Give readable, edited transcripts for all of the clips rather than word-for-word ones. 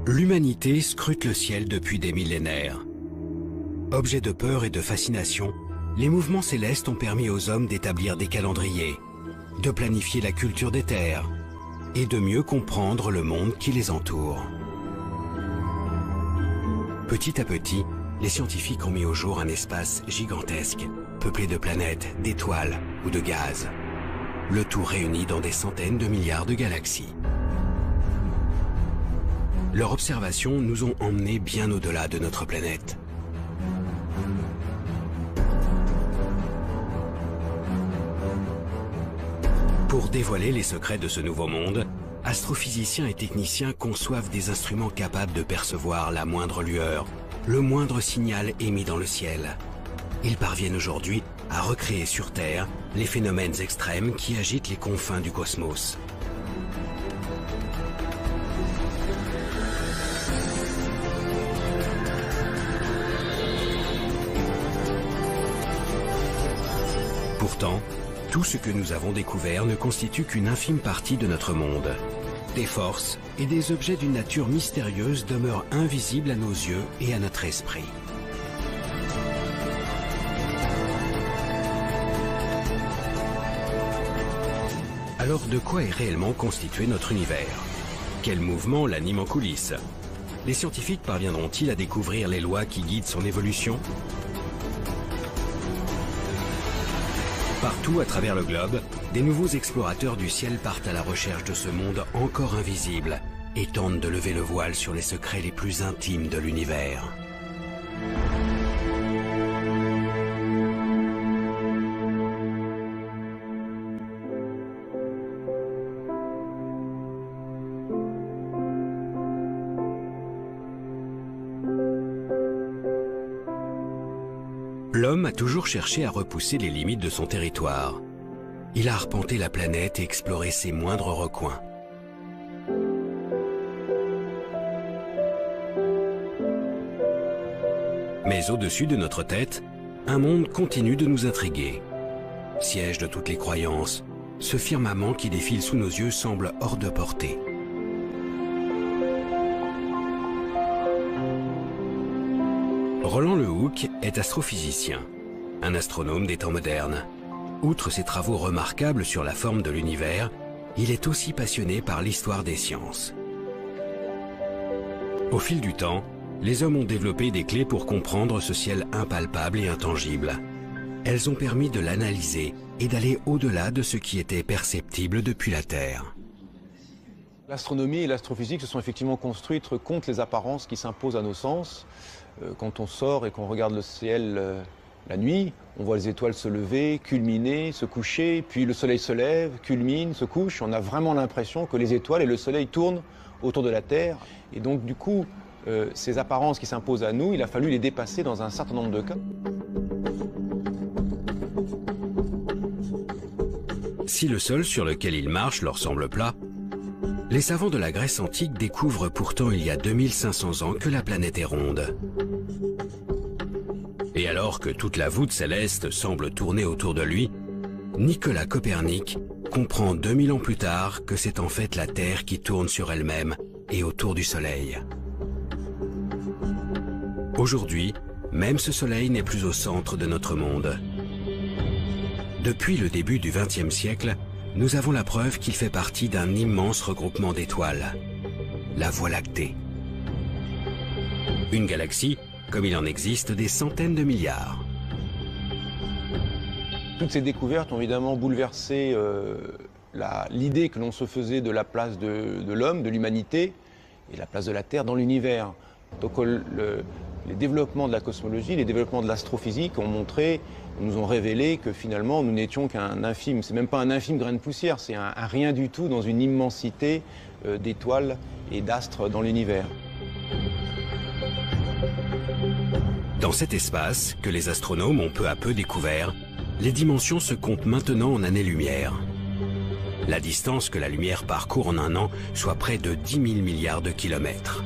L'humanité scrute le ciel depuis des millénaires. Objet de peur et de fascination, les mouvements célestes ont permis aux hommes d'établir des calendriers, de planifier la culture des terres et de mieux comprendre le monde qui les entoure. Petit à petit, les scientifiques ont mis au jour un espace gigantesque, peuplé de planètes, d'étoiles ou de gaz. Le tout réuni dans des centaines de milliards de galaxies. Leurs observations nous ont emmenés bien au-delà de notre planète. Pour dévoiler les secrets de ce nouveau monde, astrophysiciens et techniciens conçoivent des instruments capables de percevoir la moindre lueur, le moindre signal émis dans le ciel. Ils parviennent aujourd'hui à recréer sur Terre les phénomènes extrêmes qui agitent les confins du cosmos. Pourtant, tout ce que nous avons découvert ne constitue qu'une infime partie de notre monde. Des forces et des objets d'une nature mystérieuse demeurent invisibles à nos yeux et à notre esprit. Alors de quoi est réellement constitué notre univers? Quel mouvement l'anime en coulisses? Les scientifiques parviendront-ils à découvrir les lois qui guident son évolution? Partout à travers le globe, des nouveaux explorateurs du ciel partent à la recherche de ce monde encore invisible et tentent de lever le voile sur les secrets les plus intimes de l'univers. L'homme a toujours cherché à repousser les limites de son territoire. Il a arpenté la planète et exploré ses moindres recoins. Mais au-dessus de notre tête, un monde continue de nous intriguer. Siège de toutes les croyances, ce firmament qui défile sous nos yeux semble hors de portée. Roland Lehoucq est astrophysicien, un astronome des temps modernes. Outre ses travaux remarquables sur la forme de l'univers, il est aussi passionné par l'histoire des sciences. Au fil du temps, les hommes ont développé des clés pour comprendre ce ciel impalpable et intangible. Elles ont permis de l'analyser et d'aller au-delà de ce qui était perceptible depuis la Terre. L'astronomie et l'astrophysique se sont effectivement construites contre les apparences qui s'imposent à nos sens. Quand on sort et qu'on regarde le ciel la nuit, on voit les étoiles se lever, culminer, se coucher, puis le soleil se lève, culmine, se couche. On a vraiment l'impression que les étoiles et le soleil tournent autour de la Terre. Et donc du coup, ces apparences qui s'imposent à nous, il a fallu les dépasser dans un certain nombre de cas. Si le sol sur lequel ils marchent leur semble plat, les savants de la Grèce antique découvrent pourtant il y a 2500 ans que la planète est ronde. Et alors que toute la voûte céleste semble tourner autour de lui, Nicolas Copernic comprend 2000 ans plus tard que c'est en fait la Terre qui tourne sur elle-même et autour du Soleil. Aujourd'hui, même ce Soleil n'est plus au centre de notre monde. Depuis le début du XXe siècle, nous avons la preuve qu'il fait partie d'un immense regroupement d'étoiles, la Voie lactée. Une galaxie, comme il en existe des centaines de milliards. Toutes ces découvertes ont évidemment bouleversé l'idée que l'on se faisait de la place de l'homme, de l'humanité, et la place de la Terre dans l'univers. Donc les développements de la cosmologie, les développements de l'astrophysique ont montré, nous ont révélé que finalement nous n'étions qu'un infime, c'est même pas un infime grain de poussière, c'est un rien du tout dans une immensité d'étoiles et d'astres dans l'univers. Dans cet espace, que les astronomes ont peu à peu découvert, les dimensions se comptent maintenant en années-lumière. La distance que la lumière parcourt en un an, soit près de 10 000 milliards de kilomètres.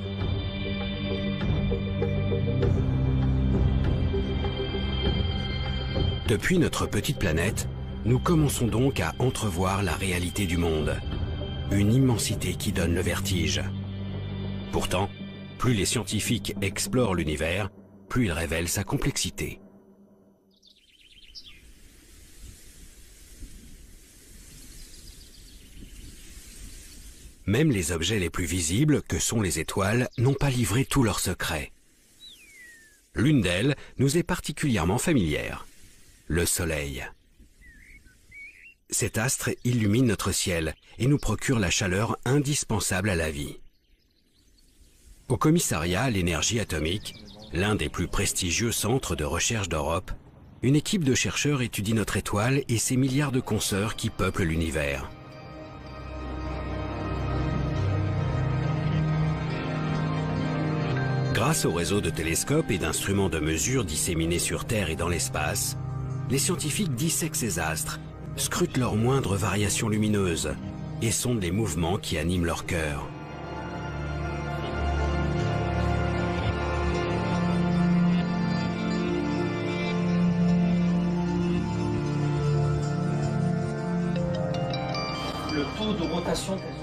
Depuis notre petite planète, nous commençons donc à entrevoir la réalité du monde. Une immensité qui donne le vertige. Pourtant, Plus les scientifiques explorent l'univers, plus ils révèlent sa complexité. Même les objets les plus visibles, que sont les étoiles, n'ont pas livré tous leurs secrets. L'une d'elles nous est particulièrement familière, le Soleil. Cet astre illumine notre ciel et nous procure la chaleur indispensable à la vie. Au commissariat à l'énergie atomique, l'un des plus prestigieux centres de recherche d'Europe, une équipe de chercheurs étudie notre étoile et ses milliards de consoeurs qui peuplent l'univers. Grâce au réseau de télescopes et d'instruments de mesure disséminés sur Terre et dans l'espace, les scientifiques dissèquent ces astres, scrutent leurs moindres variations lumineuses et sondent les mouvements qui animent leur cœur.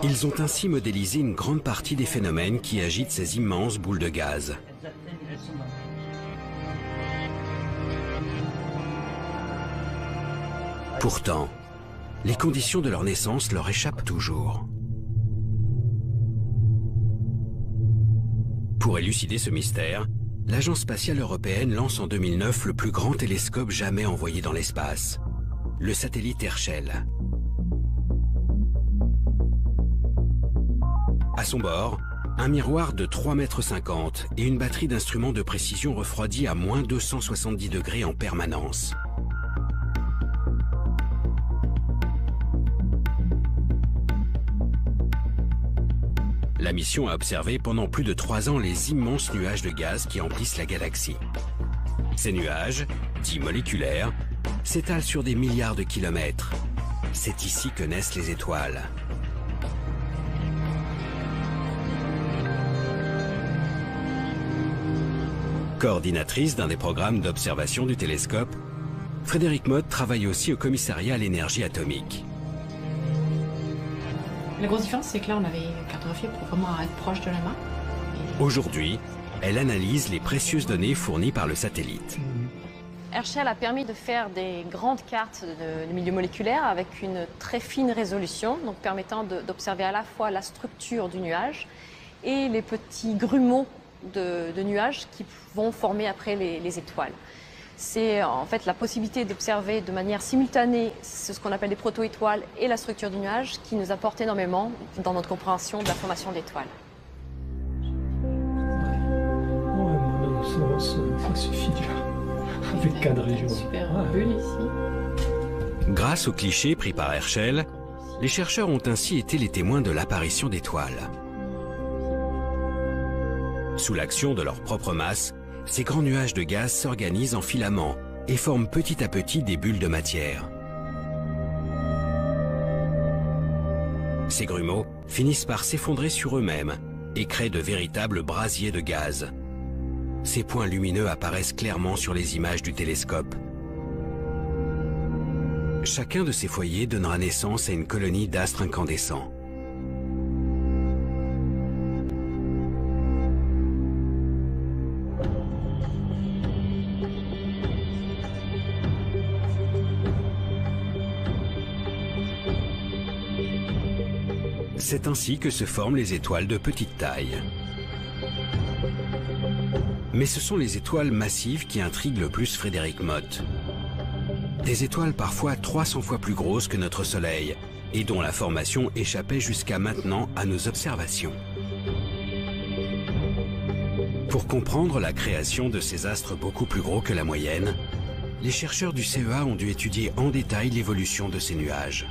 Ils ont ainsi modélisé une grande partie des phénomènes qui agitent ces immenses boules de gaz. Pourtant, les conditions de leur naissance leur échappent toujours. Pour élucider ce mystère, l'Agence spatiale européenne lance en 2009 le plus grand télescope jamais envoyé dans l'espace, le satellite Herschel. À son bord, un miroir de 3,50 m et une batterie d'instruments de précision refroidie à moins 270 degrés en permanence. La mission a observé pendant plus de 3 ans les immenses nuages de gaz qui emplissent la galaxie. Ces nuages, dits moléculaires, s'étalent sur des milliards de kilomètres. C'est ici que naissent les étoiles. Coordinatrice d'un des programmes d'observation du télescope, Frédérique Mott travaille aussi au commissariat à l'énergie atomique. La grosse différence, c'est que là, on avait cartographié pour vraiment être proche de la main. Aujourd'hui, elle analyse les précieuses données fournies par le satellite. Herschel a permis de faire des grandes cartes de milieu moléculaire avec une très fine résolution, donc permettant d'observer à la fois la structure du nuage et les petits grumeaux de nuages qui vont former après les étoiles. C'est en fait la possibilité d'observer de manière simultanée ce qu'on appelle des proto-étoiles et la structure du nuage qui nous apporte énormément dans notre compréhension de la formation d'étoiles. Ça suffit déjà. Avec cadré, je vois. Super bulle ici. Grâce aux clichés pris par Herschel, les chercheurs ont ainsi été les témoins de l'apparition d'étoiles. Sous l'action de leur propre masse, ces grands nuages de gaz s'organisent en filaments et forment petit à petit des bulles de matière. Ces grumeaux finissent par s'effondrer sur eux-mêmes et créent de véritables brasiers de gaz. Ces points lumineux apparaissent clairement sur les images du télescope. Chacun de ces foyers donnera naissance à une colonie d'astres incandescents. C'est ainsi que se forment les étoiles de petite taille. Mais ce sont les étoiles massives qui intriguent le plus Frédérique Mott. Des étoiles parfois 300 fois plus grosses que notre Soleil et dont la formation échappait jusqu'à maintenant à nos observations. Pour comprendre la création de ces astres beaucoup plus gros que la moyenne, les chercheurs du CEA ont dû étudier en détail l'évolution de ces nuages.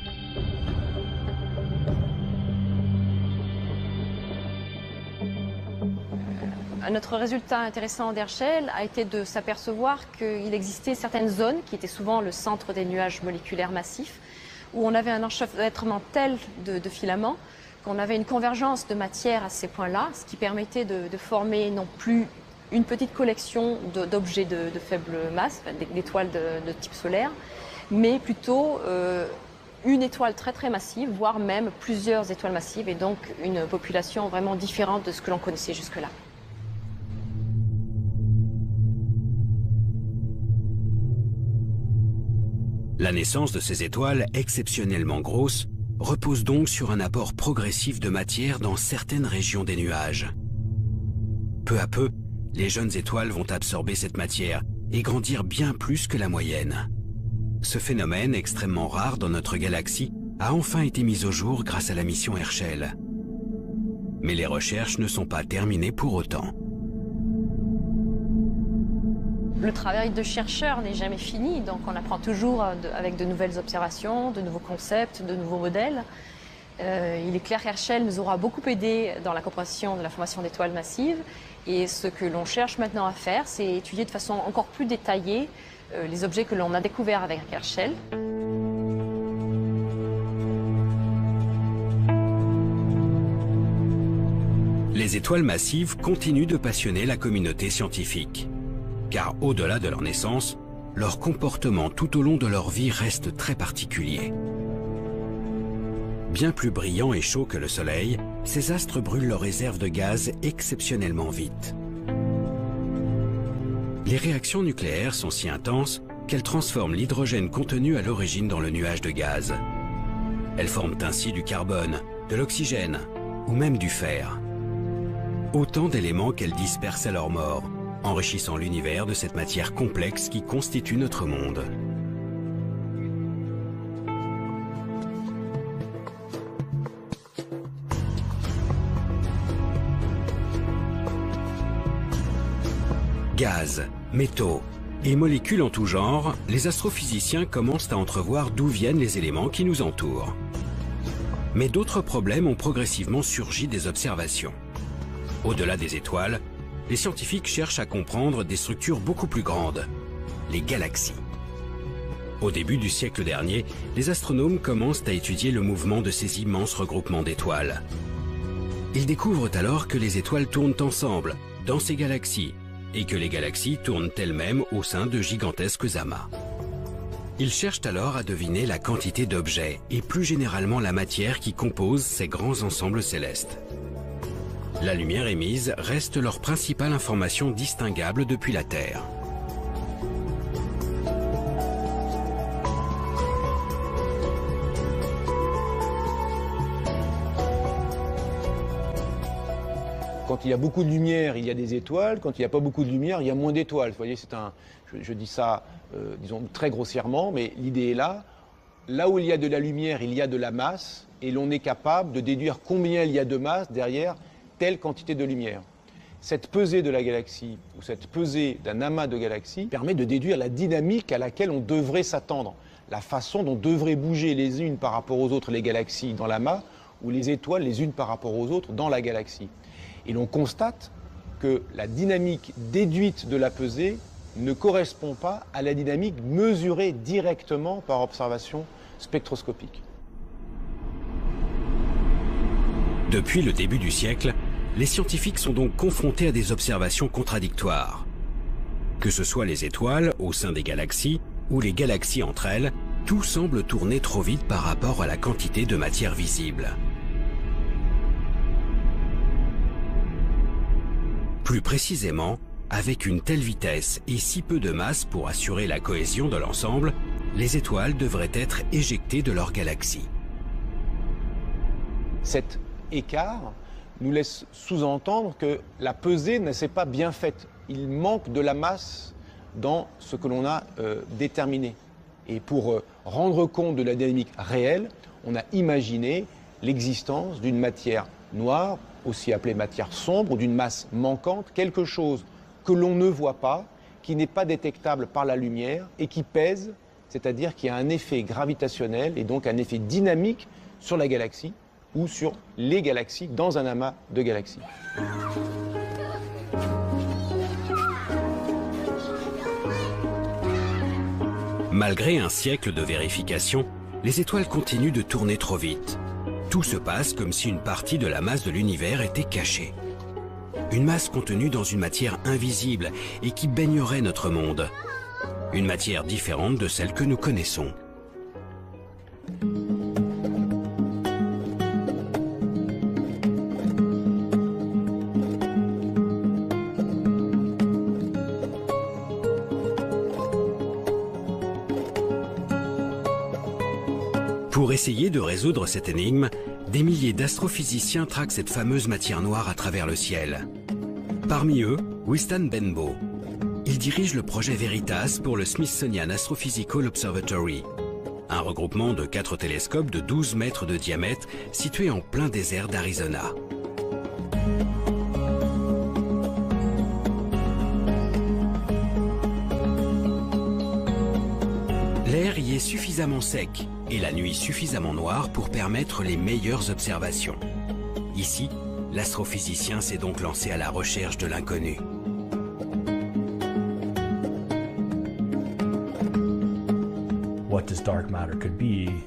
Notre résultat intéressant d'Herschel a été de s'apercevoir qu'il existait certaines zones qui étaient souvent le centre des nuages moléculaires massifs, où on avait un enchevêtrement tel de filaments qu'on avait une convergence de matière à ces points-là, ce qui permettait de former non plus une petite collection d'objets de faible masse, d'étoiles de type solaire, mais plutôt une étoile très très massive, voire même plusieurs étoiles massives, et donc une population vraiment différente de ce que l'on connaissait jusque-là. La naissance de ces étoiles exceptionnellement grosses repose donc sur un apport progressif de matière dans certaines régions des nuages. Peu à peu, les jeunes étoiles vont absorber cette matière et grandir bien plus que la moyenne. Ce phénomène extrêmement rare dans notre galaxie a enfin été mis au jour grâce à la mission Herschel. Mais les recherches ne sont pas terminées pour autant. Le travail de chercheur n'est jamais fini, donc on apprend toujours avec de nouvelles observations, de nouveaux concepts, de nouveaux modèles. Il est clair qu'Herschel nous aura beaucoup aidé dans la compréhension de la formation d'étoiles massives. Et ce que l'on cherche maintenant à faire, c'est étudier de façon encore plus détaillée les objets que l'on a découverts avec Herschel. Les étoiles massives continuent de passionner la communauté scientifique. Car au-delà de leur naissance, leur comportement tout au long de leur vie reste très particulier. Bien plus brillants et chauds que le Soleil, ces astres brûlent leurs réserves de gaz exceptionnellement vite. Les réactions nucléaires sont si intenses qu'elles transforment l'hydrogène contenu à l'origine dans le nuage de gaz. Elles forment ainsi du carbone, de l'oxygène ou même du fer. Autant d'éléments qu'elles dispersent à leur mort, enrichissant l'univers de cette matière complexe qui constitue notre monde. Gaz, métaux et molécules en tout genre, les astrophysiciens commencent à entrevoir d'où viennent les éléments qui nous entourent. Mais d'autres problèmes ont progressivement surgi des observations. Au-delà des étoiles, les scientifiques cherchent à comprendre des structures beaucoup plus grandes, les galaxies. Au début du siècle dernier, les astronomes commencent à étudier le mouvement de ces immenses regroupements d'étoiles. Ils découvrent alors que les étoiles tournent ensemble, dans ces galaxies, et que les galaxies tournent elles-mêmes au sein de gigantesques amas. Ils cherchent alors à deviner la quantité d'objets et plus généralement la matière qui compose ces grands ensembles célestes. La lumière émise reste leur principale information distinguable depuis la Terre. Quand il y a beaucoup de lumière, il y a des étoiles. Quand il n'y a pas beaucoup de lumière, il y a moins d'étoiles. Vous voyez, je dis ça, disons, très grossièrement, mais l'idée est là. Là où il y a de la lumière, il y a de la masse, et l'on est capable de déduire combien il y a de masse derrière telle quantité de lumière. Cette pesée de la galaxie, ou cette pesée d'un amas de galaxies, permet de déduire la dynamique à laquelle on devrait s'attendre, la façon dont devraient bouger les unes par rapport aux autres les galaxies dans l'amas, ou les étoiles les unes par rapport aux autres dans la galaxie. Et l'on constate que la dynamique déduite de la pesée ne correspond pas à la dynamique mesurée directement par observation spectroscopique. Depuis le début du siècle, les scientifiques sont donc confrontés à des observations contradictoires. Que ce soit les étoiles au sein des galaxies ou les galaxies entre elles, tout semble tourner trop vite par rapport à la quantité de matière visible. Plus précisément, avec une telle vitesse et si peu de masse pour assurer la cohésion de l'ensemble, les étoiles devraient être éjectées de leur galaxie. Cet écart nous laisse sous-entendre que la pesée ne s'est pas bien faite. Il manque de la masse dans ce que l'on a déterminé. Et pour rendre compte de la dynamique réelle, on a imaginé l'existence d'une matière noire, aussi appelée matière sombre, ou d'une masse manquante, quelque chose que l'on ne voit pas, qui n'est pas détectable par la lumière et qui pèse, c'est-à-dire qui a un effet gravitationnel et donc un effet dynamique sur la galaxie ou sur les galaxies dans un amas de galaxies. Malgré un siècle de vérification, les étoiles continuent de tourner trop vite. Tout se passe comme si une partie de la masse de l'univers était cachée. Une masse contenue dans une matière invisible et qui baignerait notre monde. Une matière différente de celle que nous connaissons. Pour essayer de résoudre cette énigme, des milliers d'astrophysiciens traquent cette fameuse matière noire à travers le ciel. Parmi eux, Wystan Benbow. Il dirige le projet Veritas pour le Smithsonian Astrophysical Observatory, un regroupement de 4 télescopes de 12 mètres de diamètre situés en plein désert d'Arizona. L'air y est suffisamment sec et la nuit suffisamment noire pour permettre les meilleures observations. Ici, l'astrophysicien s'est donc lancé à la recherche de l'inconnu.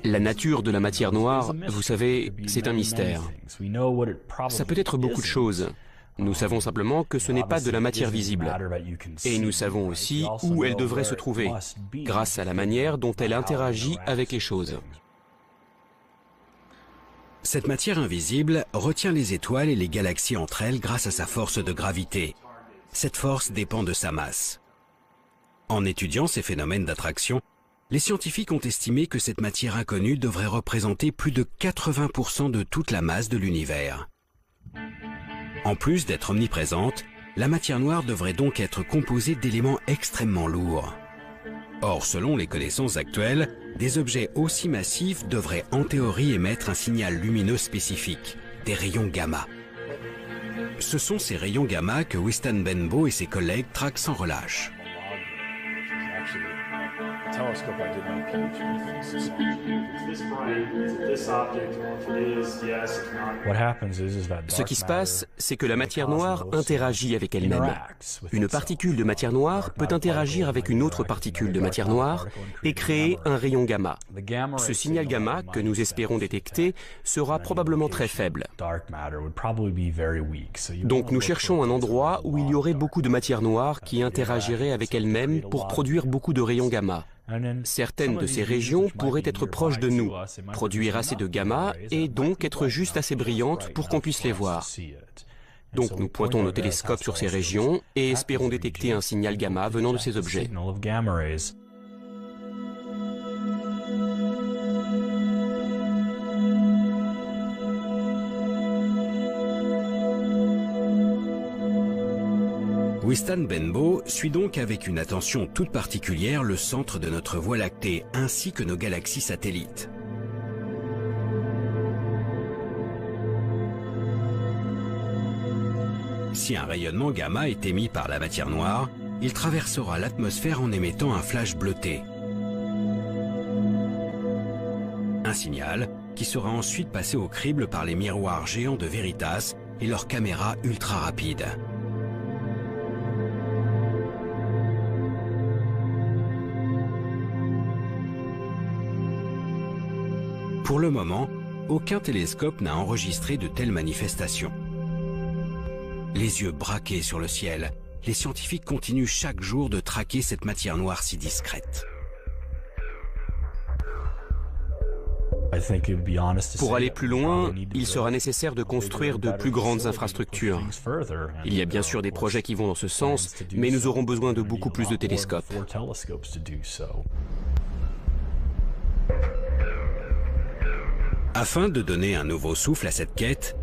La nature de la matière noire, vous savez, c'est un mystère. Ça peut être beaucoup de choses. Nous savons simplement que ce n'est pas de la matière visible. Et nous savons aussi où elle devrait se trouver, grâce à la manière dont elle interagit avec les choses. Cette matière invisible retient les étoiles et les galaxies entre elles grâce à sa force de gravité. Cette force dépend de sa masse. En étudiant ces phénomènes d'attraction, les scientifiques ont estimé que cette matière inconnue devrait représenter plus de 80% de toute la masse de l'univers. En plus d'être omniprésente, la matière noire devrait donc être composée d'éléments extrêmement lourds. Or, selon les connaissances actuelles, des objets aussi massifs devraient en théorie émettre un signal lumineux spécifique, des rayons gamma. Ce sont ces rayons gamma que Wystan Benbow et ses collègues traquent sans relâche. Ce qui se passe, c'est que la matière noire interagit avec elle-même. Une particule de matière noire peut interagir avec une autre particule de matière noire et créer un rayon gamma. Ce signal gamma que nous espérons détecter sera probablement très faible. Donc nous cherchons un endroit où il y aurait beaucoup de matière noire qui interagirait avec elle-même pour produire beaucoup de rayons gamma. Certaines de ces régions pourraient être proches de nous, produire assez de gamma et donc être juste assez brillantes pour qu'on puisse les voir. Donc nous pointons nos télescopes sur ces régions et espérons détecter un signal gamma venant de ces objets. Wystan Benbow suit donc avec une attention toute particulière le centre de notre Voie lactée ainsi que nos galaxies satellites. Si un rayonnement gamma est émis par la matière noire, il traversera l'atmosphère en émettant un flash bleuté. Un signal qui sera ensuite passé au crible par les miroirs géants de Veritas et leurs caméras ultra rapides. Pour le moment, aucun télescope n'a enregistré de telles manifestations. Les yeux braqués sur le ciel, les scientifiques continuent chaque jour de traquer cette matière noire si discrète. Pour aller plus loin, il sera nécessaire de construire de plus grandes infrastructures. Il y a bien sûr des projets qui vont dans ce sens, mais nous aurons besoin de beaucoup plus de télescopes. Afin de donner un nouveau souffle à cette quête,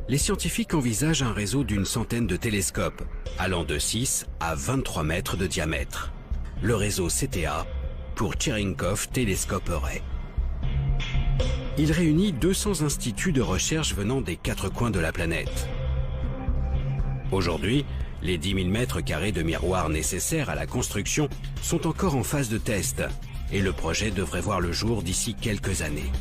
les scientifiques envisagent un réseau d'une centaine de télescopes, allant de 6 à 23 mètres de diamètre. Le réseau CTA pour Cherenkov Telescope Array. Il réunit 200 instituts de recherche venant des 4 coins de la planète. Aujourd'hui, les 10 000 mètres carrés de miroirs nécessaires à la construction sont encore en phase de test et le projet devrait voir le jour d'ici quelques années.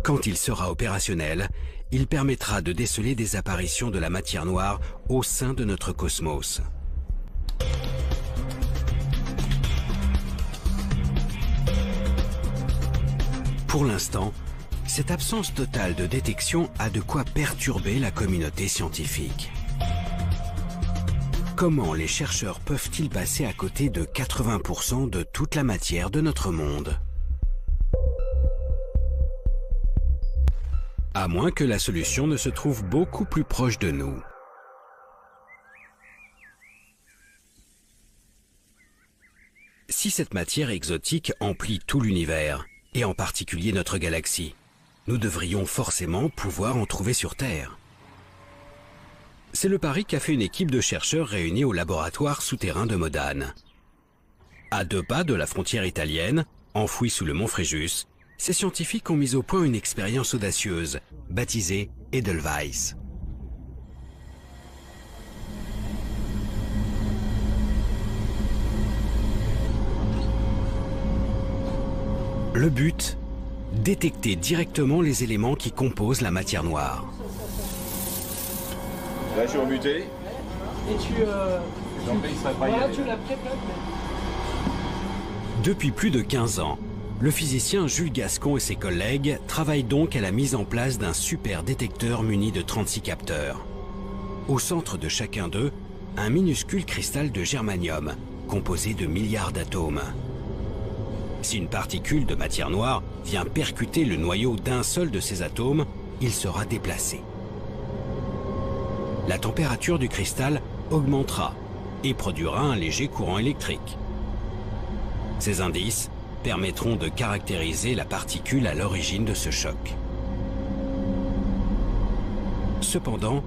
Quand il sera opérationnel, il permettra de déceler des apparitions de la matière noire au sein de notre cosmos. Pour l'instant, cette absence totale de détection a de quoi perturber la communauté scientifique. Comment les chercheurs peuvent-ils passer à côté de 80% de toute la matière de notre monde ? À moins que la solution ne se trouve beaucoup plus proche de nous. Si cette matière exotique emplit tout l'univers, et en particulier notre galaxie. Nous devrions forcément pouvoir en trouver sur Terre. C'est le pari qu'a fait une équipe de chercheurs réunis au laboratoire souterrain de Modane. À 2 pas de la frontière italienne, enfouie sous le mont Fréjus, ces scientifiques ont mis au point une expérience audacieuse, baptisée Edelweiss. Le but, détecter directement les éléments qui composent la matière noire. Là, je suis remuté. Et tu l'as préparé. Depuis plus de 15 ans, le physicien Jules Gascon et ses collègues travaillent donc à la mise en place d'un super détecteur muni de 36 capteurs. Au centre de chacun d'eux, un minuscule cristal de germanium, composé de milliards d'atomes. Si une particule de matière noire vient percuter le noyau d'un seul de ces atomes, il sera déplacé. La température du cristal augmentera et produira un léger courant électrique. Ces indices permettront de caractériser la particule à l'origine de ce choc. Cependant,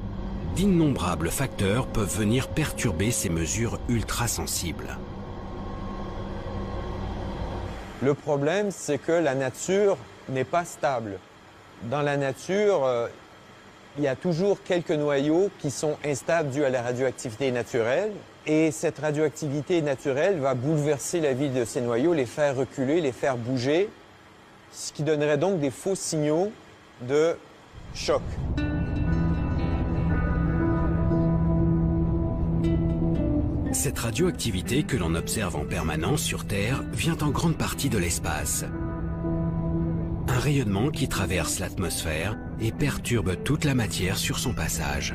d'innombrables facteurs peuvent venir perturber ces mesures ultra-sensibles. Le problème, c'est que la nature n'est pas stable. Dans la nature, il y a toujours quelques noyaux qui sont instables dus à la radioactivité naturelle. Et cette radioactivité naturelle va bouleverser la vie de ces noyaux, les faire reculer, les faire bouger, ce qui donnerait donc des faux signaux de choc. Cette radioactivité que l'on observe en permanence sur Terre vient en grande partie de l'espace. Un rayonnement qui traverse l'atmosphère et perturbe toute la matière sur son passage.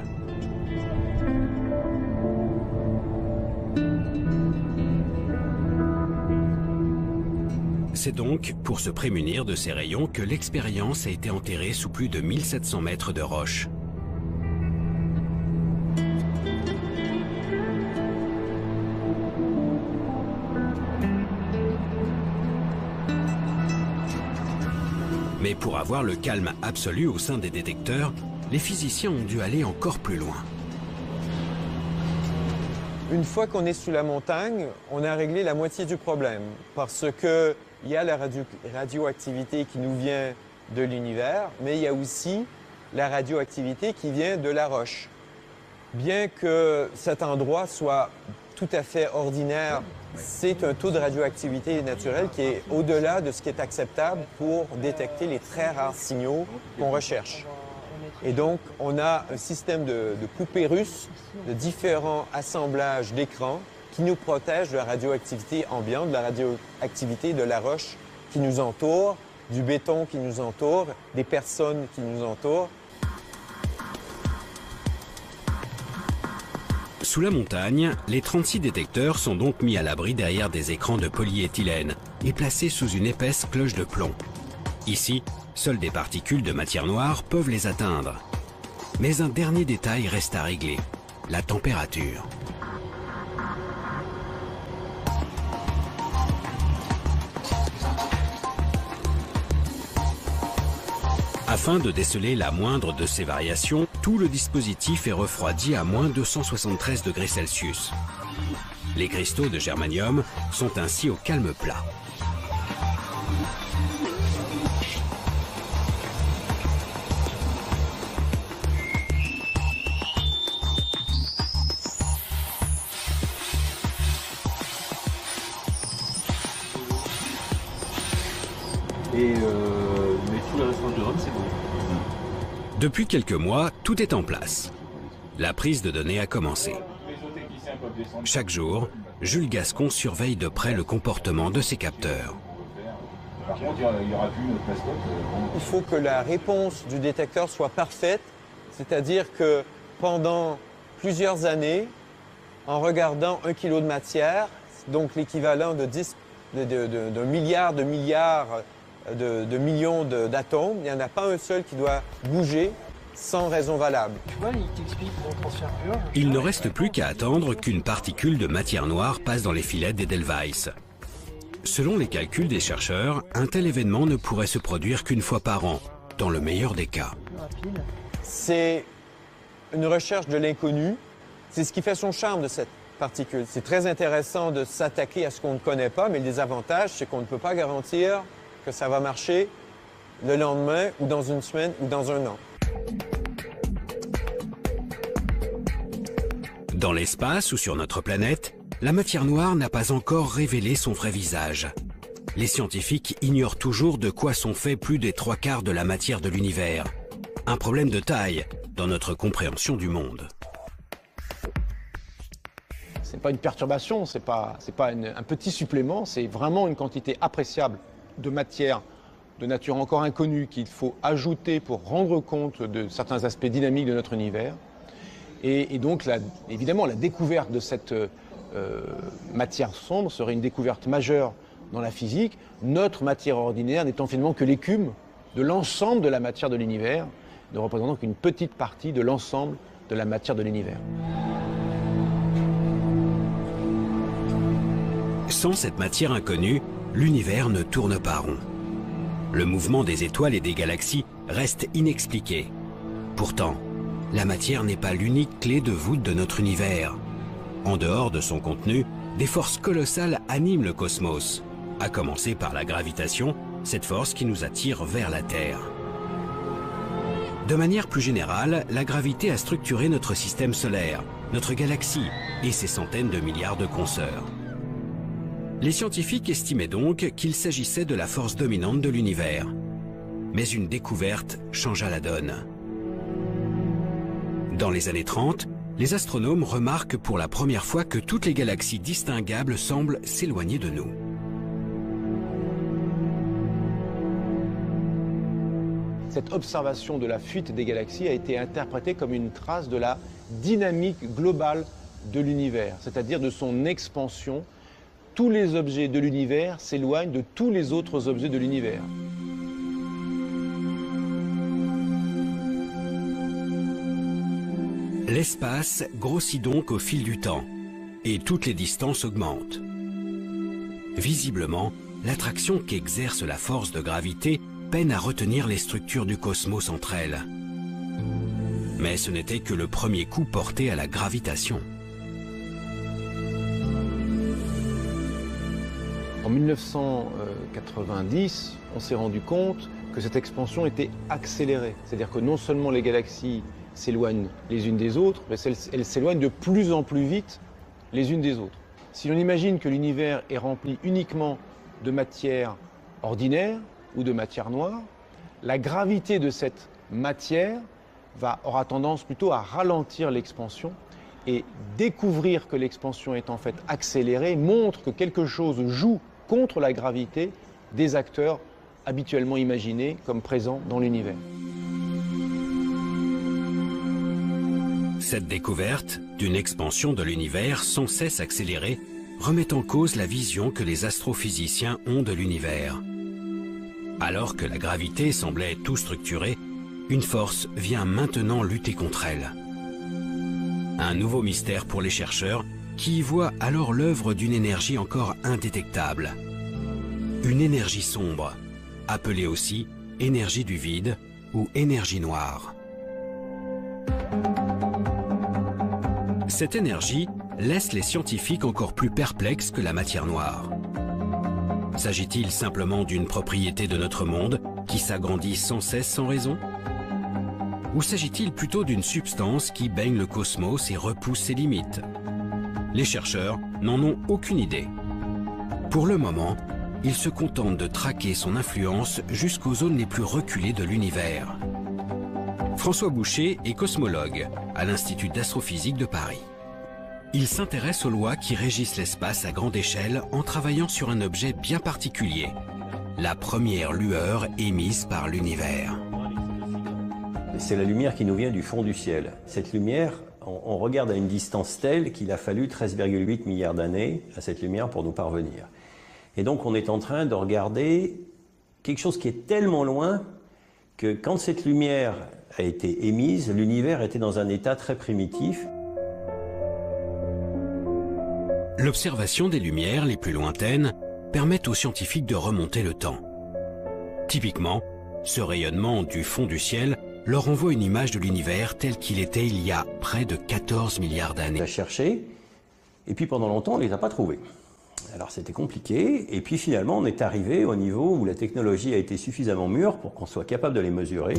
C'est donc pour se prémunir de ces rayons que l'expérience a été enterrée sous plus de 1700 mètres de roche. Mais pour avoir le calme absolu au sein des détecteurs, les physiciens ont dû aller encore plus loin. Une fois qu'on est sous la montagne, on a réglé la moitié du problème parce qu'il y a la radioactivité qui nous vient de l'univers, mais il y a aussi la radioactivité qui vient de la roche. Bien que cet endroit soit tout à fait ordinaire, c'est un taux de radioactivité naturelle qui est au-delà de ce qui est acceptable pour détecter les très rares signaux qu'on recherche. Et donc, on a un système de poupées russes, de différents assemblages d'écrans qui nous protègent de la radioactivité ambiante, de la radioactivité de la roche qui nous entoure, du béton qui nous entoure, des personnes qui nous entourent. Sous la montagne, les 36 détecteurs sont donc mis à l'abri derrière des écrans de polyéthylène et placés sous une épaisse cloche de plomb. Ici, seules des particules de matière noire peuvent les atteindre. Mais un dernier détail reste à régler, la température. Afin de déceler la moindre de ces variations, tout le dispositif est refroidi à moins 273 degrés Celsius. Les cristaux de germanium sont ainsi au calme plat. Mais tout le restant du rhum, c'est bon. Depuis quelques mois, tout est en place. La prise de données a commencé. Chaque jour, Jules Gascon surveille de près le comportement de ses capteurs. Par contre, il n'y aura plus notre mascotte. Il faut que la réponse du détecteur soit parfaite, c'est-à-dire que pendant plusieurs années, en regardant 1 kilo de matière, donc l'équivalent d'un milliard de millions d'atomes, il n'y en a pas un seul qui doit bouger sans raison valable. Tu vois, il t'explique mon transfert pur. Il ne reste plus qu'à attendre qu'une particule de matière noire passe dans les filets d'Edelweiss. Selon les calculs des chercheurs, un tel événement ne pourrait se produire qu'une fois par an, dans le meilleur des cas. C'est une recherche de l'inconnu. C'est ce qui fait son charme de cette particule. C'est très intéressant de s'attaquer à ce qu'on ne connaît pas, mais le désavantage, c'est qu'on ne peut pas garantir que ça va marcher le lendemain, ou dans une semaine, ou dans un an. Dans l'espace ou sur notre planète, la matière noire n'a pas encore révélé son vrai visage. Les scientifiques ignorent toujours de quoi sont faits plus des 3/4 de la matière de l'univers. Un problème de taille dans notre compréhension du monde. Ce n'est pas une perturbation, ce n'est pas un petit supplément, c'est vraiment une quantité appréciable de matière de nature encore inconnue qu'il faut ajouter pour rendre compte de certains aspects dynamiques de notre univers. Et donc, évidemment, la découverte de cette matière sombre serait une découverte majeure dans la physique, notre matière ordinaire n'étant finalement que l'écume de l'ensemble de la matière de l'univers, ne représentant qu'une petite partie de l'ensemble de la matière de l'univers. Sans cette matière inconnue, l'univers ne tourne pas rond. Le mouvement des étoiles et des galaxies reste inexpliqué. Pourtant, la matière n'est pas l'unique clé de voûte de notre univers. En dehors de son contenu, des forces colossales animent le cosmos, à commencer par la gravitation, cette force qui nous attire vers la Terre. De manière plus générale, la gravité a structuré notre système solaire, notre galaxie et ses centaines de milliards de consoeurs. Les scientifiques estimaient donc qu'il s'agissait de la force dominante de l'univers. Mais une découverte changea la donne. Dans les années 30, les astronomes remarquent pour la première fois que toutes les galaxies distinguables semblent s'éloigner de nous. Cette observation de la fuite des galaxies a été interprétée comme une trace de la dynamique globale de l'univers, c'est-à-dire de son expansion. Tous les objets de l'univers s'éloignent de tous les autres objets de l'univers. L'espace grossit donc au fil du temps, et toutes les distances augmentent. Visiblement, l'attraction qu'exerce la force de gravité peine à retenir les structures du cosmos entre elles. Mais ce n'était que le premier coup porté à la gravitation. En 1990, on s'est rendu compte que cette expansion était accélérée. C'est-à-dire que non seulement les galaxies s'éloignent les unes des autres, mais elles s'éloignent de plus en plus vite les unes des autres. Si l'on imagine que l'univers est rempli uniquement de matière ordinaire ou de matière noire, la gravité de cette matière aura tendance plutôt à ralentir l'expansion, et découvrir que l'expansion est en fait accélérée montre que quelque chose joue contre la gravité des acteurs habituellement imaginés comme présents dans l'univers. Cette découverte d'une expansion de l'univers sans cesse accélérée remet en cause la vision que les astrophysiciens ont de l'univers. Alors que la gravité semblait tout structurée, une force vient maintenant lutter contre elle. Un nouveau mystère pour les chercheurs qui y voient alors l'œuvre d'une énergie encore indétectable. Une énergie sombre, appelée aussi énergie du vide ou énergie noire. Cette énergie laisse les scientifiques encore plus perplexes que la matière noire. S'agit-il simplement d'une propriété de notre monde qui s'agrandit sans cesse sans raison ? Ou s'agit-il plutôt d'une substance qui baigne le cosmos et repousse ses limites? Les chercheurs n'en ont aucune idée. Pour le moment, ils se contentent de traquer son influence jusqu'aux zones les plus reculées de l'univers. François Boucher est cosmologue à l'Institut d'astrophysique de Paris. Il s'intéresse aux lois qui régissent l'espace à grande échelle en travaillant sur un objet bien particulier, la première lueur émise par l'univers. C'est la lumière qui nous vient du fond du ciel. Cette lumière, on regarde à une distance telle qu'il a fallu 13,8 milliards d'années à cette lumière pour nous parvenir. Et donc on est en train de regarder quelque chose qui est tellement loin que quand cette lumière a été émise, l'univers était dans un état très primitif. L'observation des lumières les plus lointaines permettent aux scientifiques de remonter le temps. Typiquement, ce rayonnement du fond du ciel leur envoie une image de l'univers tel qu'il était il y a près de 14 milliards d'années. On a cherché, et puis pendant longtemps, on ne les a pas trouvés. Alors c'était compliqué, et puis finalement, on est arrivé au niveau où la technologie a été suffisamment mûre pour qu'on soit capable de les mesurer.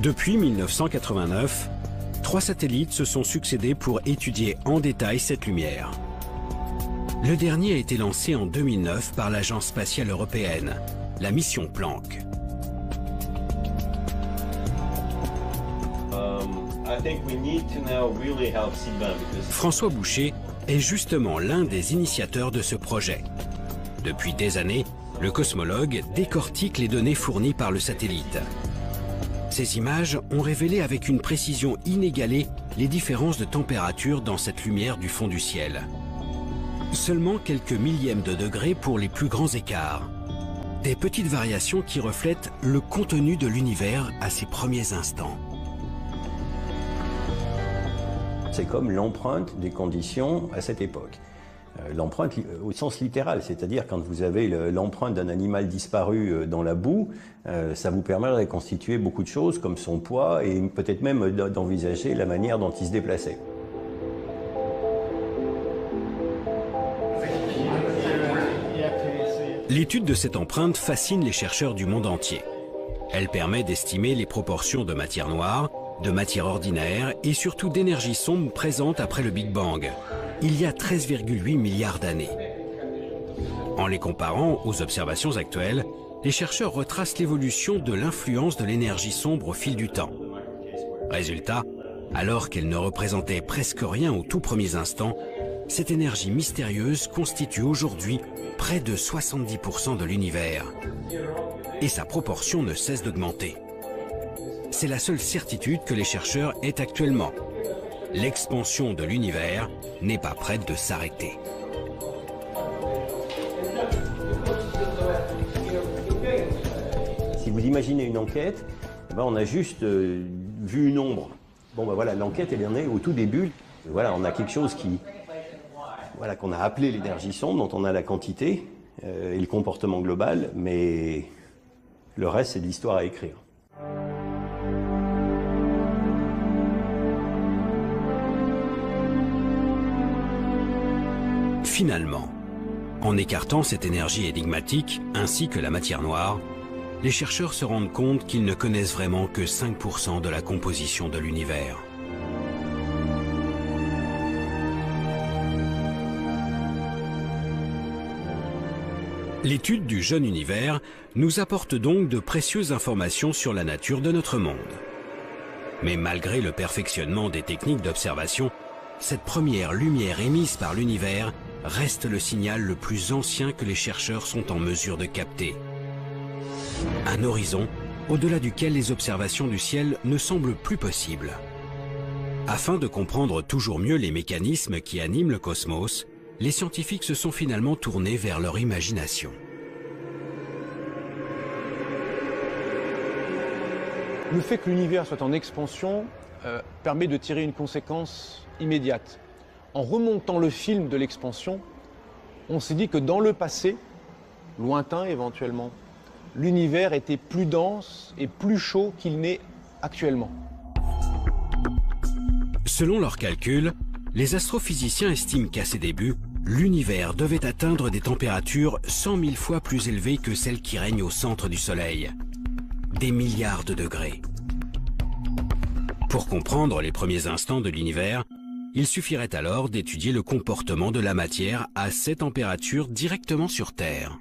Depuis 1989, 3 satellites se sont succédés pour étudier en détail cette lumière. Le dernier a été lancé en 2009 par l'Agence spatiale européenne, la mission Planck. François Boucher est justement l'un des initiateurs de ce projet. Depuis des années, le cosmologue décortique les données fournies par le satellite. Ces images ont révélé avec une précision inégalée les différences de température dans cette lumière du fond du ciel. Seulement quelques millièmes de degrés pour les plus grands écarts. Des petites variations qui reflètent le contenu de l'univers à ses premiers instants. C'est comme l'empreinte des conditions à cette époque. L'empreinte au sens littéral, c'est-à-dire quand vous avez l'empreinte d'un animal disparu dans la boue, ça vous permet de reconstituer beaucoup de choses comme son poids et peut-être même d'envisager la manière dont il se déplaçait. L'étude de cette empreinte fascine les chercheurs du monde entier. Elle permet d'estimer les proportions de matière noire, de matière ordinaire et surtout d'énergie sombre présente après le Big Bang, il y a 13,8 milliards d'années. En les comparant aux observations actuelles, les chercheurs retracent l'évolution de l'influence de l'énergie sombre au fil du temps. Résultat, alors qu'elle ne représentait presque rien aux tout premiers instants, cette énergie mystérieuse constitue aujourd'hui près de 70% de l'univers. Et sa proportion ne cesse d'augmenter. C'est la seule certitude que les chercheurs aient actuellement. L'expansion de l'univers n'est pas prête de s'arrêter. Si vous imaginez une enquête, on a juste vu une ombre. Bon ben voilà, l'enquête elle en est au tout début. Voilà, on a quelque chose qui, voilà, qu'on a appelé l'énergie sombre, dont on a la quantité et le comportement global, mais le reste c'est de l'histoire à écrire. Finalement, en écartant cette énergie énigmatique ainsi que la matière noire, les chercheurs se rendent compte qu'ils ne connaissent vraiment que 5% de la composition de l'univers. L'étude du jeune univers nous apporte donc de précieuses informations sur la nature de notre monde. Mais malgré le perfectionnement des techniques d'observation, cette première lumière émise par l'univers reste le signal le plus ancien que les chercheurs sont en mesure de capter. Un horizon au-delà duquel les observations du ciel ne semblent plus possibles. Afin de comprendre toujours mieux les mécanismes qui animent le cosmos, les scientifiques se sont finalement tournés vers leur imagination. Le fait que l'univers soit en expansion permet de tirer une conséquence immédiate. En remontant le film de l'expansion, on s'est dit que dans le passé, lointain éventuellement, l'univers était plus dense et plus chaud qu'il n'est actuellement. Selon leurs calculs, les astrophysiciens estiment qu'à ses débuts, l'univers devait atteindre des températures 100 000 fois plus élevées que celles qui règnent au centre du Soleil. Des milliards de degrés. Pour comprendre les premiers instants de l'univers, il suffirait alors d'étudier le comportement de la matière à ces températures directement sur Terre.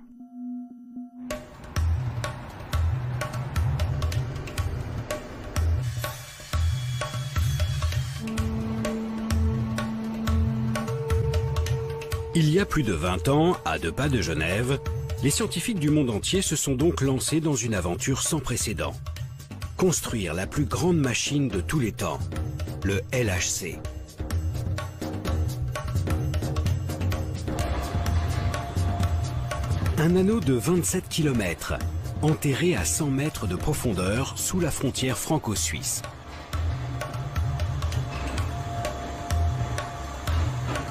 Il y a plus de 20 ans, à 2 pas de Genève, les scientifiques du monde entier se sont donc lancés dans une aventure sans précédent. Construire la plus grande machine de tous les temps, le LHC. Un anneau de 27 km, enterré à 100 mètres de profondeur sous la frontière franco-suisse.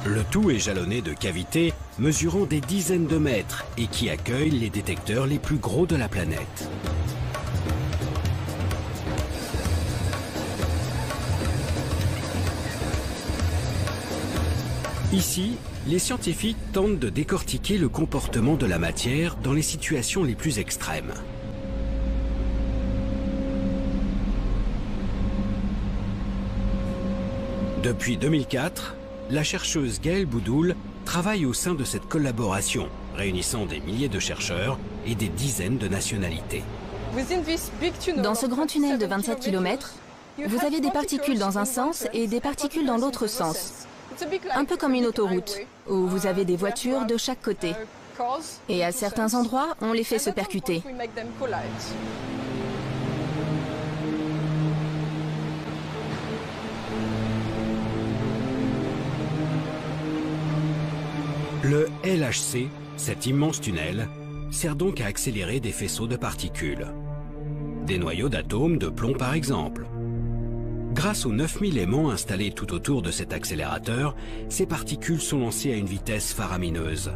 Le tout est jalonné de cavités mesurant des dizaines de mètres et qui accueillent les détecteurs les plus gros de la planète. Ici, les scientifiques tentent de décortiquer le comportement de la matière dans les situations les plus extrêmes. Depuis 2004, la chercheuse Gaëlle Boudoul travaille au sein de cette collaboration, réunissant des milliers de chercheurs et des dizaines de nationalités. Dans ce grand tunnel de 27 km, vous avez des particules dans un sens et des particules dans l'autre sens. Un peu comme une autoroute, où vous avez des voitures de chaque côté. Et à certains endroits, on les fait se percuter. Le LHC, cet immense tunnel, sert donc à accélérer des faisceaux de particules. Des noyaux d'atomes de plomb par exemple. Grâce aux 9000 aimants installés tout autour de cet accélérateur, ces particules sont lancées à une vitesse faramineuse.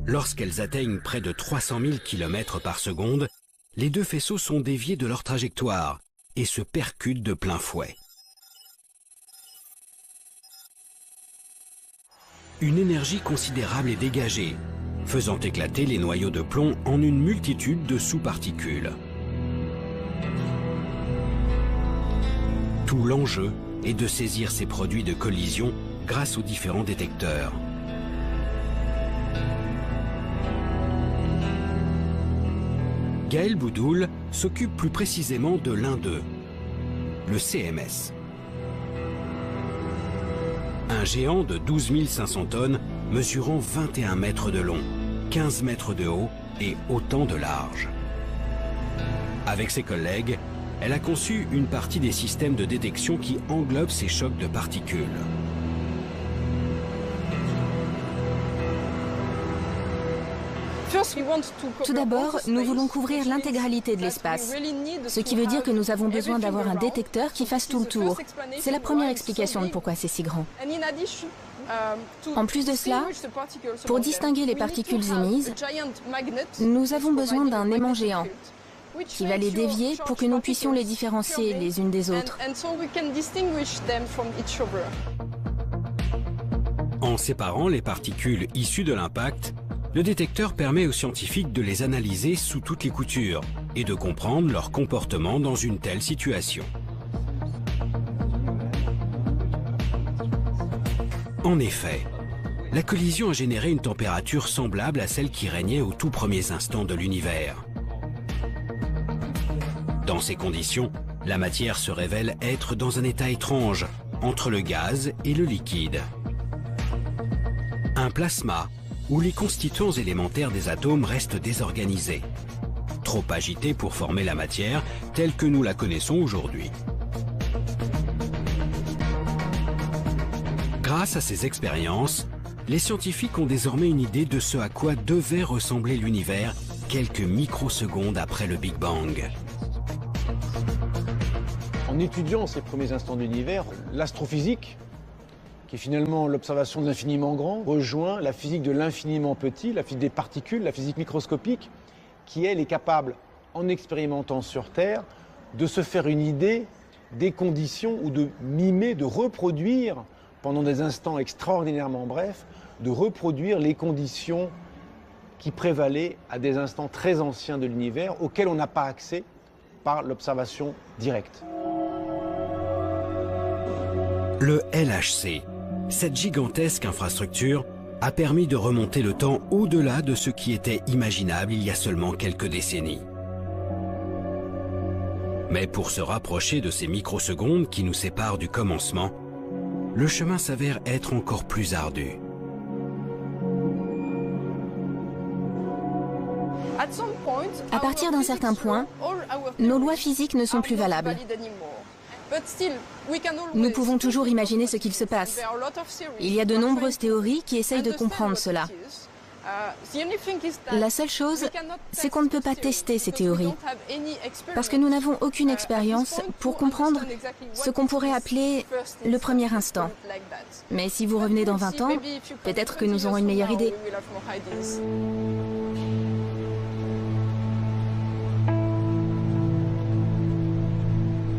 Lorsqu'elles atteignent près de 300 000 km par seconde, les deux faisceaux sont déviés de leur trajectoire et se percutent de plein fouet. Une énergie considérable est dégagée, faisant éclater les noyaux de plomb en une multitude de sous-particules. Tout l'enjeu est de saisir ces produits de collision grâce aux différents détecteurs. Gaëlle Boudoul s'occupe plus précisément de l'un d'eux, le CMS. Un géant de 12 500 tonnes mesurant 21 mètres de long, 15 mètres de haut et autant de large. Avec ses collègues, elle a conçu une partie des systèmes de détection qui englobent ces chocs de particules. Tout d'abord, nous voulons couvrir l'intégralité de l'espace, ce qui veut dire que nous avons besoin d'avoir un détecteur qui fasse tout le tour. C'est la première explication de pourquoi c'est si grand. En plus de cela, pour distinguer les particules émises, nous avons besoin d'un aimant géant qui va les dévier pour que nous puissions les différencier les unes des autres. En séparant les particules issues de l'impact, le détecteur permet aux scientifiques de les analyser sous toutes les coutures et de comprendre leur comportement dans une telle situation. En effet, la collision a généré une température semblable à celle qui régnait aux tout premiers instants de l'univers. Dans ces conditions, la matière se révèle être dans un état étrange, entre le gaz et le liquide. Un plasma, où les constituants élémentaires des atomes restent désorganisés, trop agités pour former la matière telle que nous la connaissons aujourd'hui. Grâce à ces expériences, les scientifiques ont désormais une idée de ce à quoi devait ressembler l'univers quelques microsecondes après le Big Bang. En étudiant ces premiers instants de l'univers, l'astrophysique, qui est finalement l'observation de l'infiniment grand, rejoint la physique de l'infiniment petit, la physique des particules, la physique microscopique, qui elle est capable, en expérimentant sur Terre, de se faire une idée des conditions ou de mimer, de reproduire, pendant des instants extraordinairement brefs, de reproduire les conditions qui prévalaient à des instants très anciens de l'univers, auxquels on n'a pas accès par l'observation directe. Le LHC, cette gigantesque infrastructure, a permis de remonter le temps au-delà de ce qui était imaginable il y a seulement quelques décennies. Mais pour se rapprocher de ces microsecondes qui nous séparent du commencement, le chemin s'avère être encore plus ardu. À partir d'un certain point, nos lois physiques ne sont plus valables. Nous pouvons toujours imaginer ce qu'il se passe. Il y a de nombreuses théories qui essayent de comprendre cela. La seule chose, c'est qu'on ne peut pas tester ces théories, parce que nous n'avons aucune expérience pour comprendre ce qu'on pourrait appeler le premier instant. Mais si vous revenez dans 20 ans, peut-être que nous aurons une meilleure idée.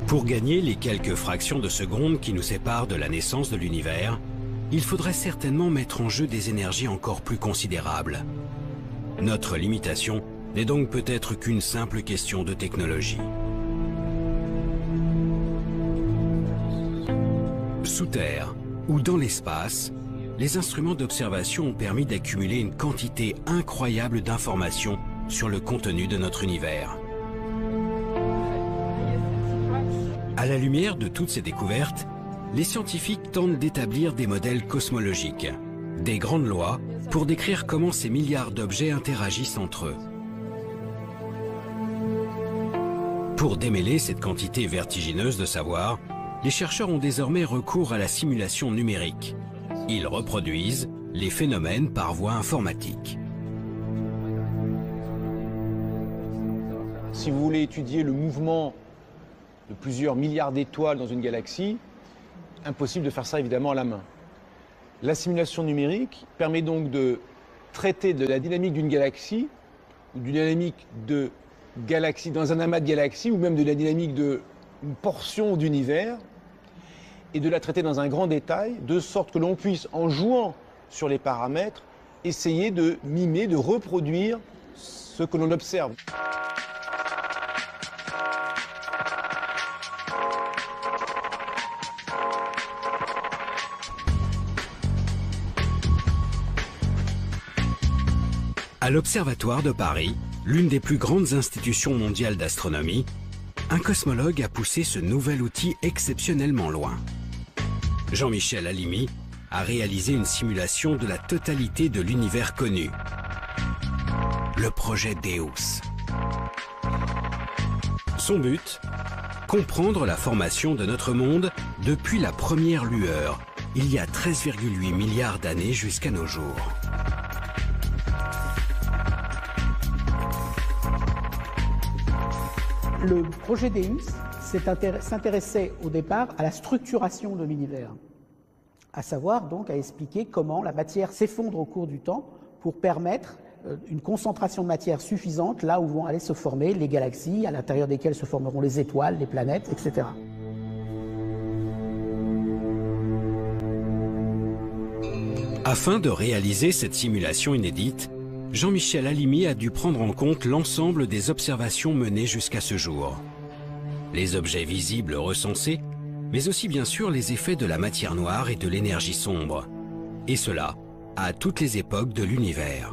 Pour gagner les quelques fractions de seconde qui nous séparent de la naissance de l'univers, il faudrait certainement mettre en jeu des énergies encore plus considérables. Notre limitation n'est donc peut-être qu'une simple question de technologie. Sous terre ou dans l'espace, les instruments d'observation ont permis d'accumuler une quantité incroyable d'informations sur le contenu de notre univers. À la lumière de toutes ces découvertes, les scientifiques tentent d'établir des modèles cosmologiques, des grandes lois pour décrire comment ces milliards d'objets interagissent entre eux. Pour démêler cette quantité vertigineuse de savoir, les chercheurs ont désormais recours à la simulation numérique. Ils reproduisent les phénomènes par voie informatique. Si vous voulez étudier le mouvement de plusieurs milliards d'étoiles dans une galaxie, impossible de faire ça évidemment à la main. La simulation numérique permet donc de traiter de la dynamique d'une galaxie, ou d'une dynamique de galaxie dans un amas de galaxies, ou même de la dynamique d'une portion d'univers, et de la traiter dans un grand détail, de sorte que l'on puisse, en jouant sur les paramètres, essayer de mimer, de reproduire ce que l'on observe. À l'Observatoire de Paris, l'une des plus grandes institutions mondiales d'astronomie, un cosmologue a poussé ce nouvel outil exceptionnellement loin. Jean-Michel Halimi a réalisé une simulation de la totalité de l'univers connu, le projet Deus. Son but, comprendre la formation de notre monde depuis la première lueur, il y a 13,8 milliards d'années jusqu'à nos jours. Le projet Deus s'intéressait au départ à la structuration de l'univers, à savoir donc à expliquer comment la matière s'effondre au cours du temps pour permettre une concentration de matière suffisante là où vont aller se former les galaxies, à l'intérieur desquelles se formeront les étoiles, les planètes, etc. Afin de réaliser cette simulation inédite, Jean-Michel Halimi a dû prendre en compte l'ensemble des observations menées jusqu'à ce jour. Les objets visibles recensés, mais aussi bien sûr les effets de la matière noire et de l'énergie sombre. Et cela à toutes les époques de l'univers.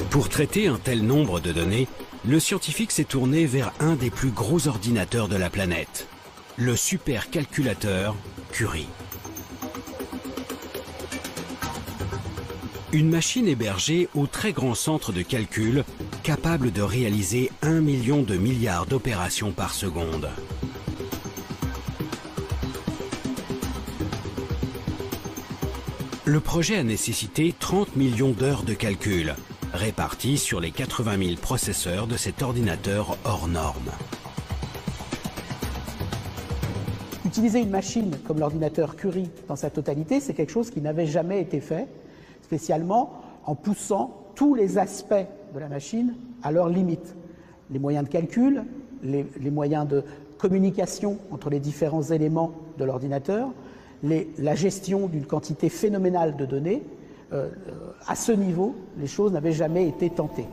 Pour traiter un tel nombre de données, le scientifique s'est tourné vers un des plus gros ordinateurs de la planète, le supercalculateur Curie. Une machine hébergée au très grand centre de calcul, capable de réaliser 1 million de milliards d'opérations par seconde. Le projet a nécessité 30 millions d'heures de calcul, répartis sur les 80 000 processeurs de cet ordinateur hors norme. Utiliser une machine comme l'ordinateur Curie dans sa totalité, c'est quelque chose qui n'avait jamais été fait, spécialement en poussant tous les aspects de la machine à leurs limites. Les moyens de calcul, les moyens de communication entre les différents éléments de l'ordinateur, la gestion d'une quantité phénoménale de données. À ce niveau, les choses n'avaient jamais été tentées.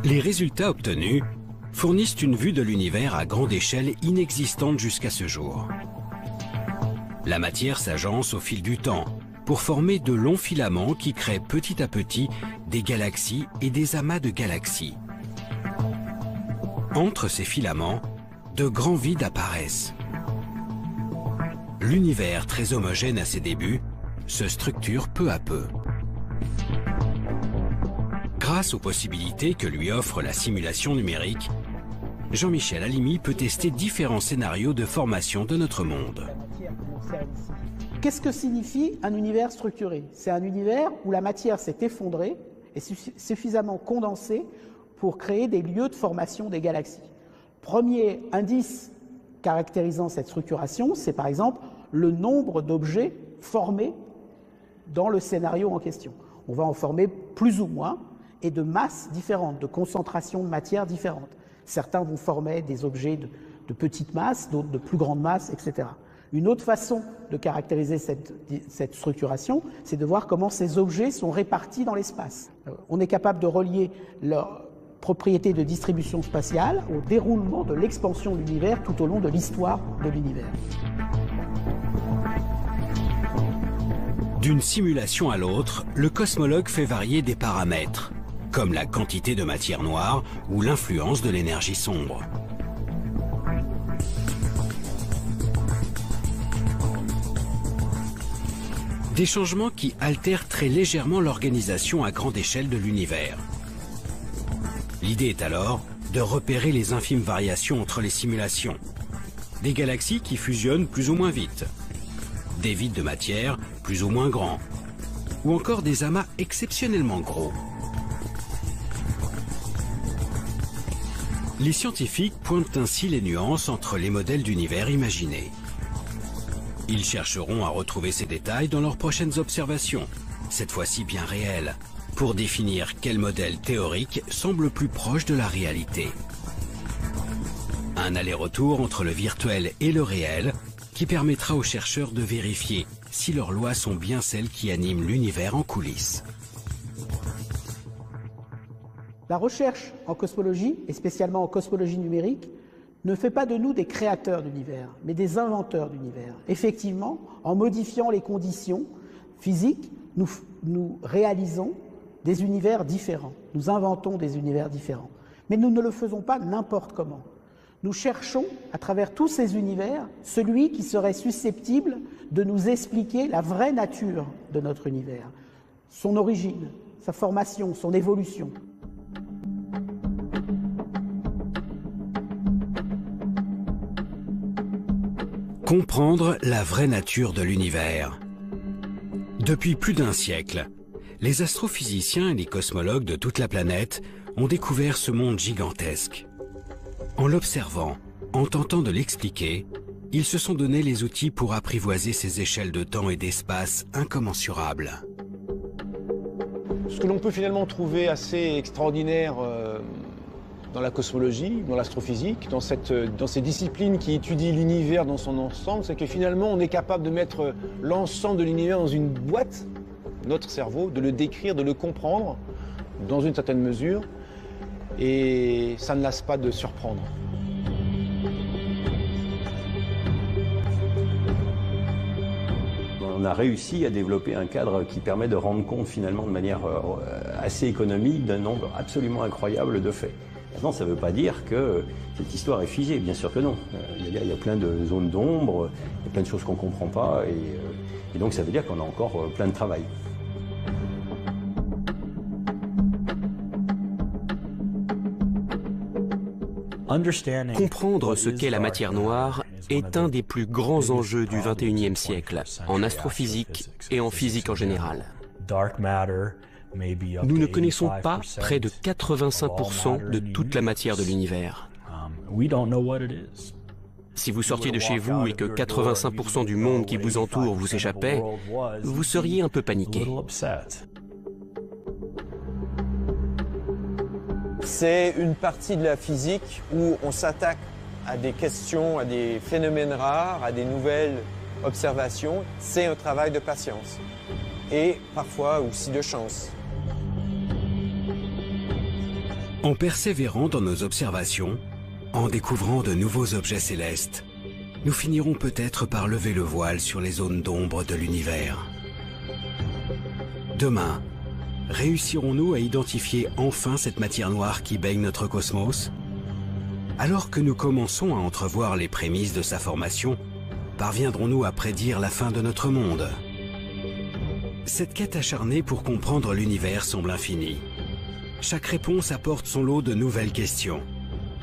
Les résultats obtenus fournissent une vue de l'univers à grande échelle inexistante jusqu'à ce jour. La matière s'agence au fil du temps pour former de longs filaments qui créent petit à petit des galaxies et des amas de galaxies. Entre ces filaments, de grands vides apparaissent. L'univers, très homogène à ses débuts, se structure peu à peu. Grâce Grâce aux possibilités que lui offre la simulation numérique, Jean-Michel Halimi peut tester différents scénarios de formation de notre monde. Qu'est-ce que signifie un univers structuré? C'est un univers où la matière s'est effondrée et suffisamment condensée pour créer des lieux de formation des galaxies. Premier indice caractérisant cette structuration, c'est par exemple le nombre d'objets formés dans le scénario en question. On va en former plus ou moins et de masses différentes, de concentrations de matière différentes. Certains vont former des objets de petite masse, d'autres de plus grande masse, etc. Une autre façon de caractériser cette structuration, c'est de voir comment ces objets sont répartis dans l'espace. On est capable de relier leur propriété de distribution spatiale au déroulement de l'expansion de l'univers tout au long de l'histoire de l'univers. D'une simulation à l'autre, le cosmologue fait varier des paramètres, comme la quantité de matière noire ou l'influence de l'énergie sombre. Des changements qui altèrent très légèrement l'organisation à grande échelle de l'univers. L'idée est alors de repérer les infimes variations entre les simulations. Des galaxies qui fusionnent plus ou moins vite, des vides de matière plus ou moins grands, ou encore des amas exceptionnellement gros. Les scientifiques pointent ainsi les nuances entre les modèles d'univers imaginés. Ils chercheront à retrouver ces détails dans leurs prochaines observations, cette fois-ci bien réelles, pour définir quel modèle théorique semble plus proche de la réalité. Un aller-retour entre le virtuel et le réel qui permettra aux chercheurs de vérifier si leurs lois sont bien celles qui animent l'univers en coulisses. La recherche en cosmologie, et spécialement en cosmologie numérique, ne fait pas de nous des créateurs d'univers, mais des inventeurs d'univers. Effectivement, en modifiant les conditions physiques, nous réalisons des univers différents. Nous inventons des univers différents. Mais nous ne le faisons pas n'importe comment. Nous cherchons, à travers tous ces univers, celui qui serait susceptible de nous expliquer la vraie nature de notre univers, son origine, sa formation, son évolution. Comprendre la vraie nature de l'univers. Depuis plus d'un siècle, les astrophysiciens et les cosmologues de toute la planète ont découvert ce monde gigantesque. En l'observant, en tentant de l'expliquer, ils se sont donné les outils pour apprivoiser ces échelles de temps et d'espace incommensurables. Ce que l'on peut finalement trouver assez extraordinaire dans la cosmologie, dans l'astrophysique, dans ces disciplines qui étudient l'univers dans son ensemble, c'est que finalement on est capable de mettre l'ensemble de l'univers dans une boîte, notre cerveau, de le décrire, de le comprendre dans une certaine mesure, et ça ne lasse pas de surprendre. On a réussi à développer un cadre qui permet de rendre compte finalement de manière assez économique d'un nombre absolument incroyable de faits. Maintenant, ça ne veut pas dire que cette histoire est figée, bien sûr que non. Il y a plein de zones d'ombre, il y a plein de choses qu'on ne comprend pas, et donc ça veut dire qu'on a encore plein de travail. Comprendre ce qu'est la matière noire est un des plus grands enjeux du XXIe siècle, en astrophysique et en physique en général. Nous ne connaissons pas près de 85% de toute la matière de l'univers. Si vous sortiez de chez vous et que 85% du monde qui vous entoure vous échappait, vous seriez un peu paniqué. C'est une partie de la physique où on s'attaque à des questions, à des phénomènes rares, à des nouvelles observations. C'est un travail de patience et parfois aussi de chance. En persévérant dans nos observations, en découvrant de nouveaux objets célestes, nous finirons peut-être par lever le voile sur les zones d'ombre de l'univers. Demain, réussirons-nous à identifier enfin cette matière noire qui baigne notre cosmos? Alors que nous commençons à entrevoir les prémices de sa formation, parviendrons-nous à prédire la fin de notre monde? Cette quête acharnée pour comprendre l'univers semble infinie. Chaque réponse apporte son lot de nouvelles questions.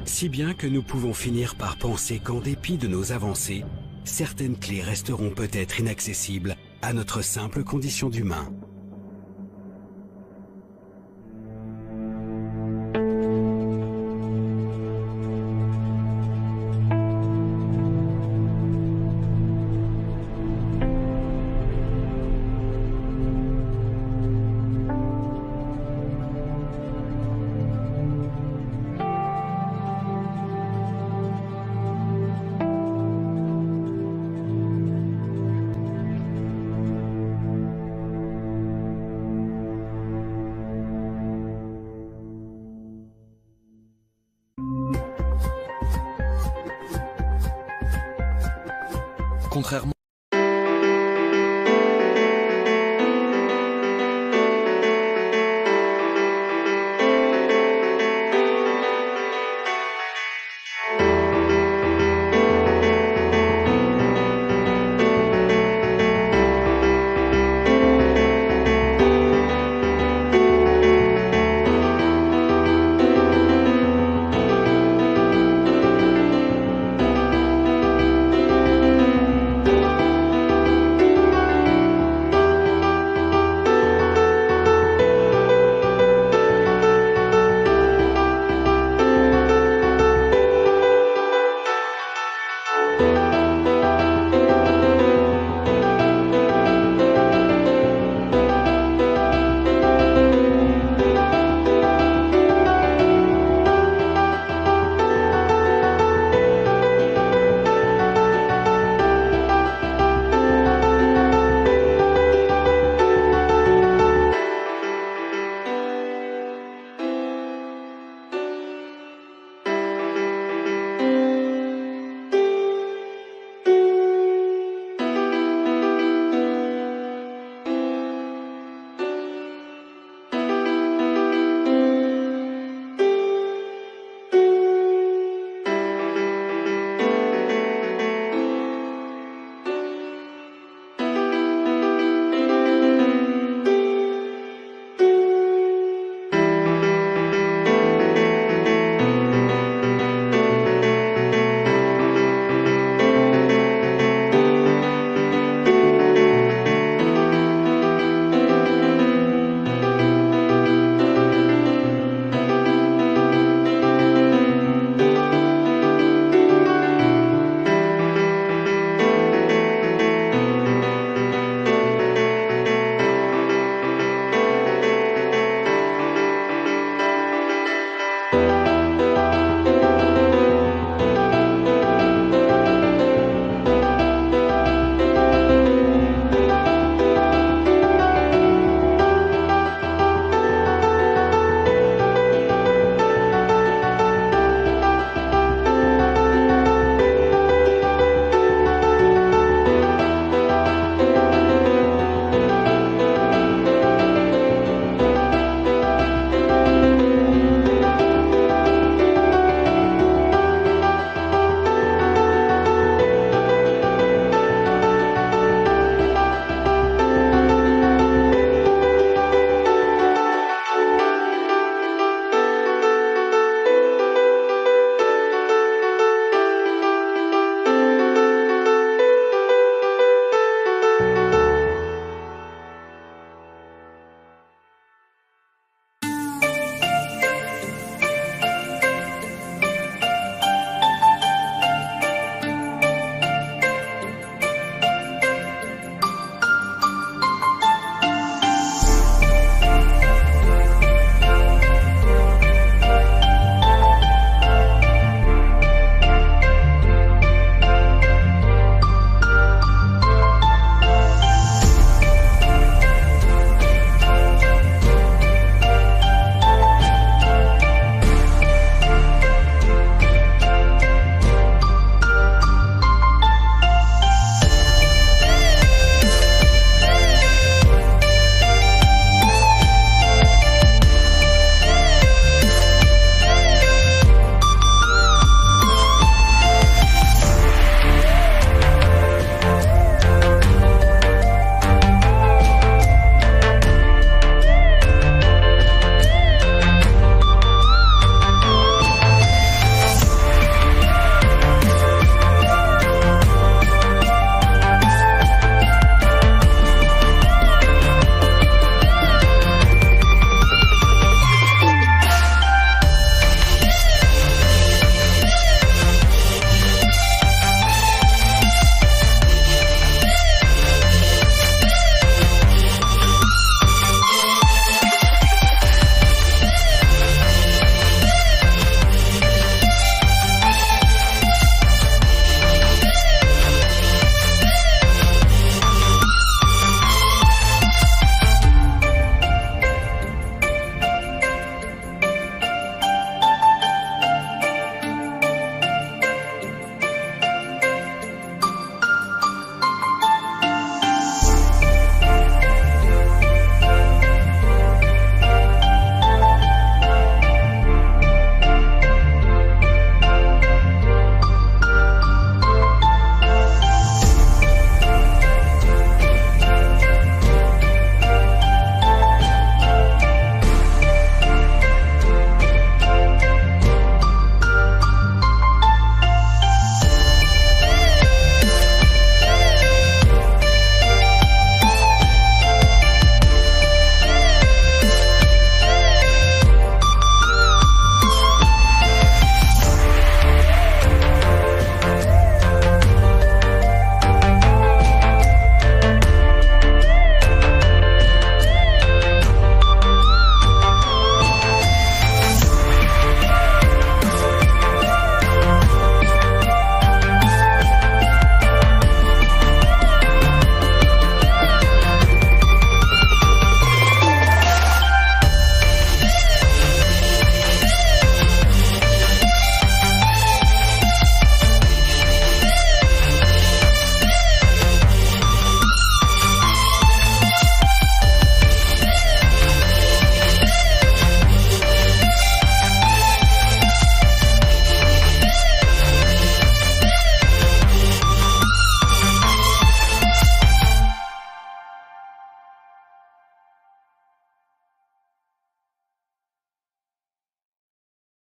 Si bien que nous pouvons finir par penser qu'en dépit de nos avancées, certaines clés resteront peut-être inaccessibles à notre simple condition d'humain. Contrairement